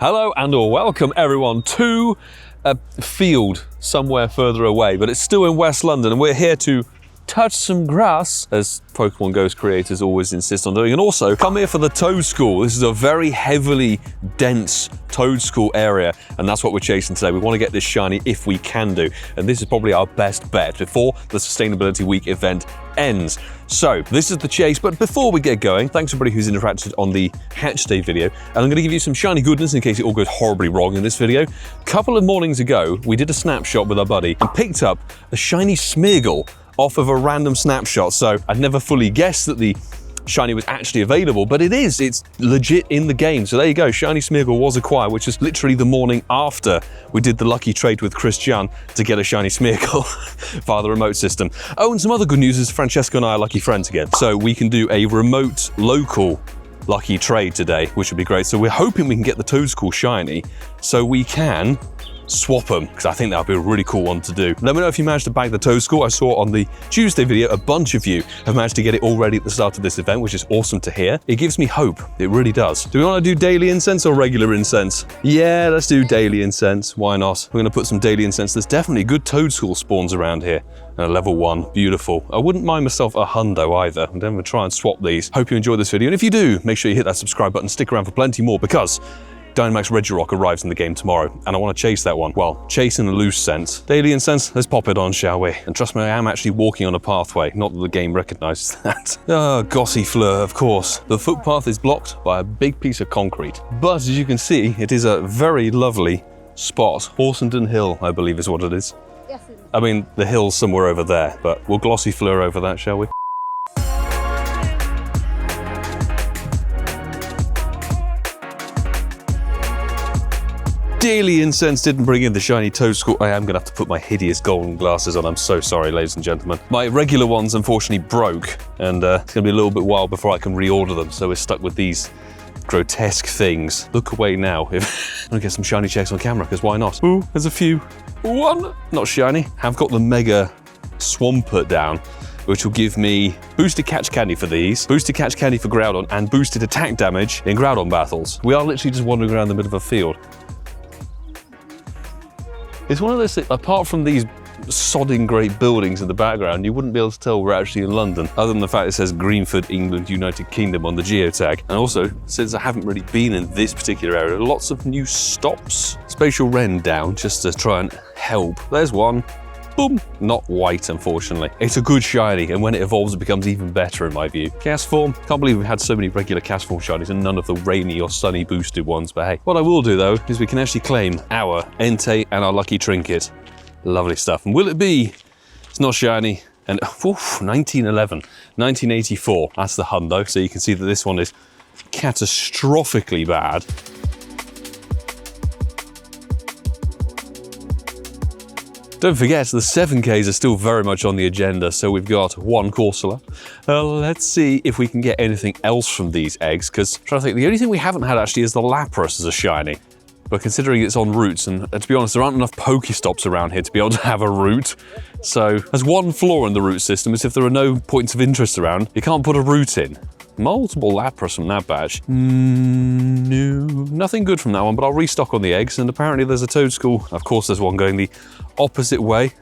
Hello and welcome everyone to a field somewhere further away, but it's still in West London and we're here to touch some grass, as Pokemon GO's creators always insist on doing, and also come here for the Toedscool. This is a very heavily dense Toedscool area, and that's what we're chasing today. We want to get this shiny if we can do, and this is probably our best bet before the Sustainability Week event ends. So this is the chase, but before we get going, thanks everybody who's interacted on the Hatch Day video, and I'm going to give you some shiny goodness in case it all goes horribly wrong in this video. A couple of mornings ago, we did a snapshot with our buddy and picked up a shiny Smeargle off of a random snapshot. So I'd never fully guessed that the shiny was actually available, but it is. It's legit in the game. So there you go. Shiny Smeargle was acquired, which is literally the morning after we did the lucky trade with Christian to get a shiny Smeargle via the remote system. Oh, and some other good news is Francesca and I are lucky friends again. So we can do a remote local lucky trade today, which would be great. So we're hoping we can get the Toedscool shiny so we can swap them, because I think that would be a really cool one to do. Let me know if you managed to bag the Toedscool. I saw on the Tuesday video a bunch of you have managed to get it already at the start of this event, which is awesome to hear. It gives me hope. It really does. Do we want to do daily incense or regular incense? Yeah, let's do daily incense. Why not? We're going to put some daily incense. There's definitely good Toedscool spawns around here. And a level 1, beautiful. I wouldn't mind myself a hundo either. I'm going to try and swap these. Hope you enjoyed this video. And if you do, make sure you hit that subscribe button. Stick around for plenty more, because Dynamax Regirock arrives in the game tomorrow, and I want to chase that one. Well, chase in a loose sense. Daily incense, let's pop it on, shall we? And trust me, I am actually walking on a pathway, not that the game recognises that. Ah, Gossifleur, of course. The footpath is blocked by a big piece of concrete. But as you can see, it is a very lovely spot. Horsenden Hill, I believe is what it is. Yes, it is. I mean, the hill's somewhere over there, but we'll Gossifleur over that, shall we? Daily incense didn't bring in the shiny Toedscool. I am going to have to put my hideous golden glasses on. I'm so sorry, ladies and gentlemen. My regular ones unfortunately broke, and it's going to be a little bit while before I can reorder them, so we're stuck with these grotesque things. Look away now if I'm going to get some shiny checks on camera, because why not? Ooh, there's a few. One, not shiny. I've got the Mega Swampert down, which will give me boosted catch candy for these, boosted catch candy for Groudon, and boosted attack damage in Groudon battles. We are literally just wandering around the middle of a field. It's one of those things, apart from these sodding great buildings in the background, you wouldn't be able to tell we're actually in London, other than the fact it says Greenford, England, United Kingdom on the geotag. And also, since I haven't really been in this particular area, lots of new stops. Spatial Wren down, just to try and help. There's one. Boom. Not white, unfortunately. It's a good shiny, and when it evolves, it becomes even better in my view. Castform. Can't believe we've had so many regular Castform shinies and none of the rainy or sunny boosted ones, but hey. What I will do, though, is we can actually claim our Entei and our lucky trinket. Lovely stuff. And will it be? It's not shiny. And, oof, 1911. 1984. That's the hundo, so you can see that this one is catastrophically bad. Don't forget, the 7Ks are still very much on the agenda, so we've got one Corsola. Let's see if we can get anything else from these eggs, because I'm trying to think, the only thing we haven't had actually is the Lapras as a shiny. But considering it's on routes, and to be honest, there aren't enough Pokestops around here to be able to have a route. So there's one flaw in the route system, is if there are no points of interest around, you can't put a route in. Multiple Lapras from that batch. No, nothing good from that one, but I'll restock on the eggs, and apparently there's a Toedscool. Of course, there's one going the opposite way.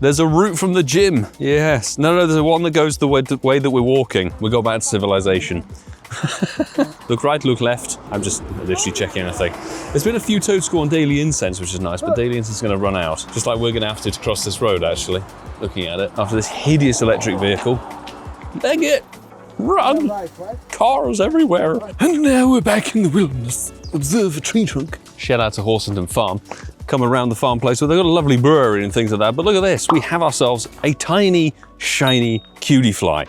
There's a route from the gym. Yes. No, there's one that goes the way that we're walking. We go back to civilization. Look right, look left. I'm just literally checking anything. There's been a few Toedscool on Daily Incense, which is nice, but Daily Incense is going to run out. Just like we're going to have to cross this road, actually. Looking at it. After this hideous electric vehicle. Leg it! Run! Cars everywhere. And now we're back in the wilderness. Observe a tree trunk. Shout out to Horsenden Farm. Come around the farm place where they've got a lovely brewery and things like that. But look at this. We have ourselves a tiny, shiny cutie fly.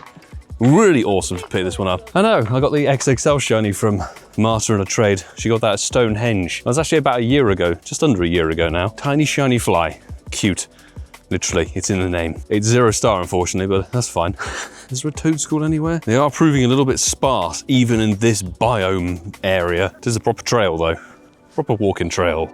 Really awesome to pick this one up. I know, I got the XXL shiny from Marta in a trade. She got that at Stonehenge. That was actually about a year ago, just under a year ago now. Tiny shiny fly. Cute. Literally, it's in the name. It's 0-star, unfortunately, but that's fine. Is there a Toedscool anywhere? They are proving a little bit sparse, even in this biome area. It is a proper trail, though. Proper walking trail.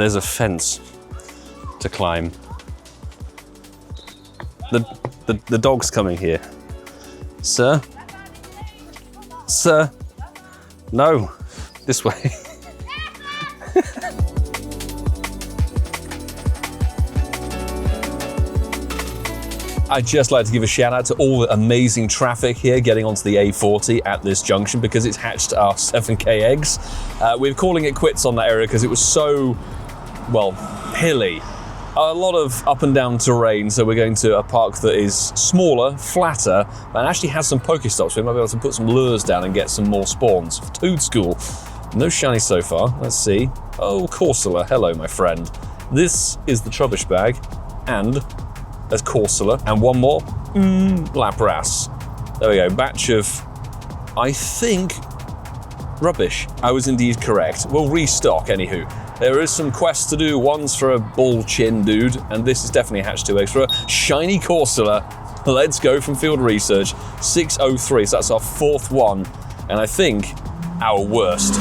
there's a fence to climb. The dog's coming here. Sir? Sir? No, this way. I'd just like to give a shout out to all the amazing traffic here getting onto the A40 at this junction because it's hatched our 7K eggs. We're calling it quits on that area because it was so, well, hilly. A lot of up and down terrain, so we're going to a park that is smaller, flatter, and actually has some Pokestops. We might be able to put some lures down and get some more spawns. Toedscool. No shiny so far. Let's see. Oh, Corsola. Hello, my friend. This is the Trubbish bag, and there's Corsola, and one more, Lapras. There we go, batch of, I think, rubbish. I was indeed correct. We'll restock, anywho. There is some quests to do. One's for a bull chin dude, and this is definitely hatched 2 eggs for a shiny Corsola. Let's go from field research. 603, so that's our 4th one, and I think our worst.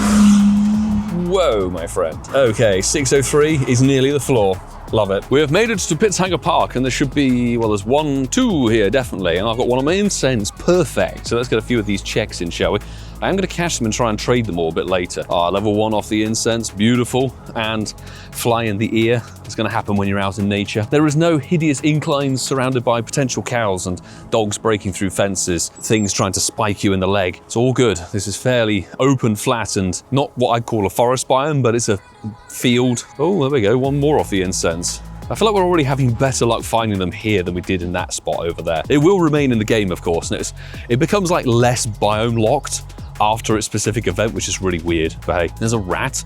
Whoa, my friend. Okay, 603 is nearly the floor. Love it. We have made it to Pitshanger Park, and there should be, well, there's 1, 2 here, definitely, and I've got one of my incense. Perfect. So let's get a few of these checks in, shall we? I am going to catch them and try and trade them all a bit later. Level 1 off the incense, beautiful, and fly in the ear. It's going to happen when you're out in nature. There is no hideous inclines surrounded by potential cows and dogs breaking through fences, things trying to spike you in the leg. It's all good. This is fairly open, flat, and not what I'd call a forest biome, but it's a field. Oh, there we go, 1 more off the incense. I feel like we're already having better luck finding them here than we did in that spot over there. It will remain in the game, of course, and it becomes like less biome locked after its specific event, which is really weird. But hey, there's a rat.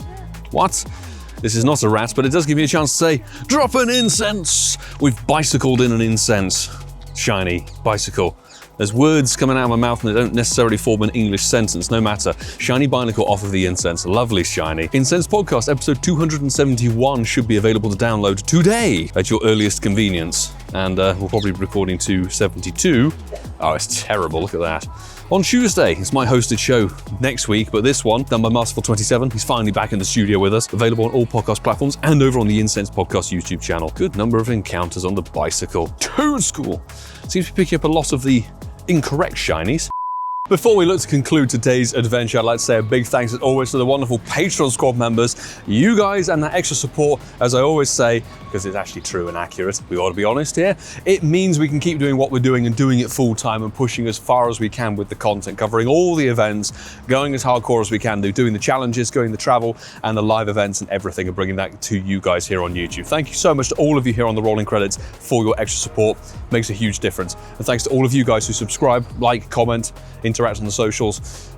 What? This is not a rat, but it does give me a chance to say, drop an incense! We've bicycled in an incense. Shiny bicycle. There's words coming out of my mouth and they don't necessarily form an English sentence, no matter. Shiny Binacle off of the incense, lovely shiny. Incense Podcast episode 271 should be available to download today at your earliest convenience. And we'll probably be recording 272. Oh, it's terrible, look at that. On Tuesday, it's my hosted show next week, but this one, done by Masterful27, he's finally back in the studio with us, available on all podcast platforms and over on the Incense Podcast YouTube channel. Good number of encounters on the bicycle. Toedscool seems to be picking up a lot of the incorrect shinies. Before we look to conclude today's adventure, I'd like to say a big thanks as always to the wonderful Patreon squad members. You guys and that extra support, as I always say, because it's actually true and accurate, we ought to be honest here, it means we can keep doing what we're doing and doing it full time and pushing as far as we can with the content, covering all the events, going as hardcore as we can do, doing the challenges, going the travel and the live events and everything, and bringing that to you guys here on YouTube. Thank you so much to all of you here on the Rolling Credits for your extra support. It makes a huge difference. And thanks to all of you guys who subscribe, like, comment, interact on the socials,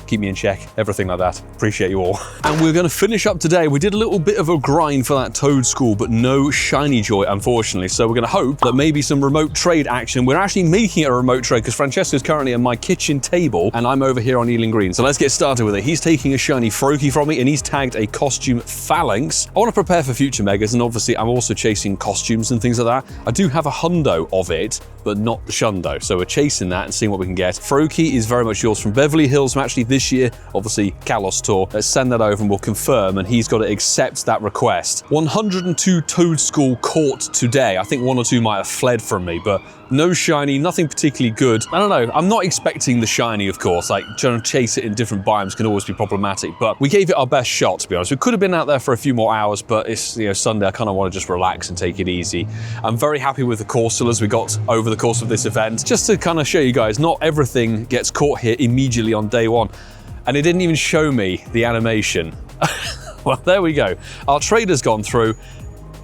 keep me in check, everything like that. Appreciate you all. And we're going to finish up today. We did a little bit of a grind for that Toedscool, but no shiny joy, unfortunately. So we're going to hope that maybe some remote trade action. We're actually making it a remote trade because Francesco's currently at my kitchen table and I'm over here on Ealing Green. So let's get started with it. He's taking a shiny Froakie from me and he's tagged a costume Phalanx. I want to prepare for future megas, and obviously I'm also chasing costumes and things like that. I do have a hundo of it, but not the shundo. So we're chasing that and seeing what we can get. Froakie is very much yours from Beverly Hills from actually this year, obviously Kalos Tour. Let's send that over and we'll confirm, and he's got to accept that request. 102 Toedscool caught today. I think 1 or 2 might have fled from me, but no shiny, nothing particularly good. I don't know, I'm not expecting the shiny, of course. Like, trying to chase it in different biomes can always be problematic, but we gave it our best shot, to be honest. We could have been out there for a few more hours, but it's, Sunday, I kind of want to just relax and take it easy. I'm very happy with the Corsolas we got over the course of this event. Just to kind of show you guys, not everything gets caught here immediately on day one. And it didn't even show me the animation. Well, there we go. Our trader's gone through,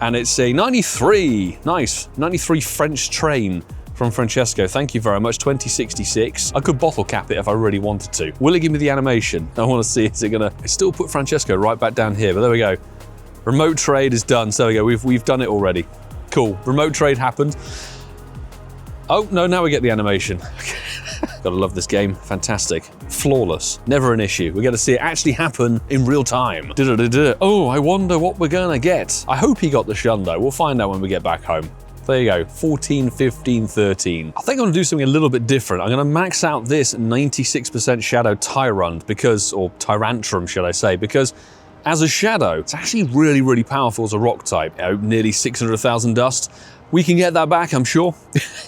and it's a 93, nice, 93 French train from Francesco. Thank you very much, 2066. I could bottle cap it if I really wanted to. Will it give me the animation? I want to see, is it gonna, I still put Francesco right back down here, but there we go. Remote trade is done, so there we go, we've done it already. Cool, remote trade happened. Oh, no, now we get the animation. Gotta love this game, fantastic. Flawless, never an issue. We get to see it actually happen in real time. Oh, I wonder what we're gonna get. I hope he got the shundo. We'll find out when we get back home. There you go, 14, 15, 13. I think I'm gonna do something a little bit different. I'm gonna max out this 96% Shadow Tyrant because, or Tyrantrum should I say, because As a shadow, it's actually really, really powerful as a rock type. You know, nearly 600,000 dust. We can get that back, I'm sure.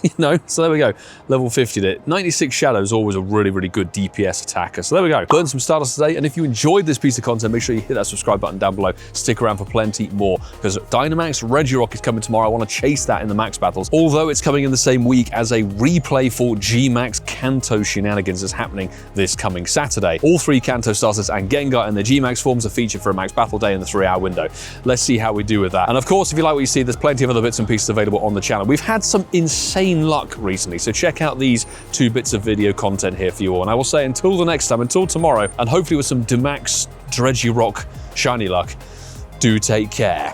You know, so there we go. Level 50 it. 96 Shadow is always a really, really good DPS attacker. So there we go. Burn some Stardust today. And if you enjoyed this piece of content, make sure you hit that subscribe button down below. Stick around for plenty more, because Dynamax Regirock is coming tomorrow. I want to chase that in the max battles. Although it's coming in the same week as a replay for G-Max Kanto Shenanigans is happening this coming Saturday. All 3 Kanto starters and Gengar in their G-Max forms are featured for a max battle day in the 3-hour window. Let's see how we do with that. And of course, if you like what you see, there's plenty of other bits and pieces available on the channel. We've had some insane luck recently, so check out these 2 bits of video content here for you all. And I will say until the next time, until tomorrow, and hopefully with some Demax Regirock Shiny luck, do take care.